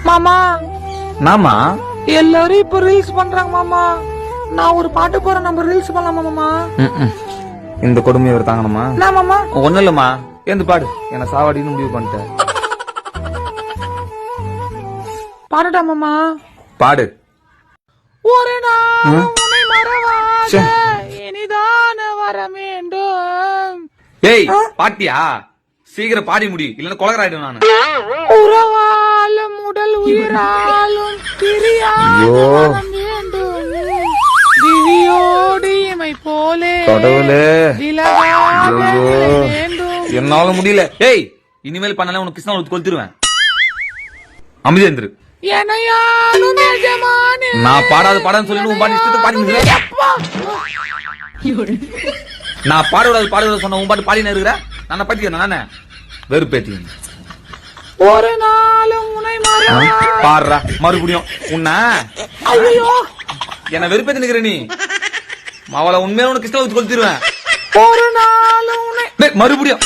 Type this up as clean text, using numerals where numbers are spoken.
மாமா நாமா எல்லாரும் இப்ப ரீல்ஸ் பண்றாங்க மாமா. நான் ஒரு பாட்டு போறேன், நம்ம ரீல்ஸ் பண்ணலாமா மாமா? இந்த கொடுமையை ஒரு தாங்கணுமா? என்ன மாமா? ஒண்ணு இல்லம்மா, எந்த பாடு என்ன சாவாடின்னு முடிவு பண்ணிட்டேன். பாடட்டா மாமா? பாடு. ஒரு நாள் உன்னை மறவாத இனிதான வர வேண்டும். ஏய் பாட்டியா, சீக்கிரம் பாடி முடி, இல்லன்னா கொலகராயிடும் நானு. உறவாலும் உடல் உயிராலும் பிரியாத வேண்டும். விழியோடு இமை போலே கடவுளே விலகாத வேண்டும். என்னால முடியல. ஏய் இனிமேல் பண்ணல உனக்கு கிருஷ்ணா கொளுத்திருவேன். அமைதி இருந்துரு. எனையாலும் எஜமானே. நான் பாடாத பாடான்னு சொல்லி உன் பாட்டு இஷ்டத்தை பாடி. நான் பாடுவதாது சொன்ன உன் பாட்டு பாடினு இருக்கிற. நான் பாட்டிக்கிறேன் நானே வெறுப்பேத்தி. ஒரு நாளும் உன்னை மறவாத. பாடுறா மறுபடியும் உன்ன. ஐயோ என்ன வெறுப்பேத்தி நிக்கிற நீ. அவளை உண்மையில உனக்கு கிருஷ்ணா கொளுத்திருவேன். ஒரு நாளும் உன்னை மறுபடியும்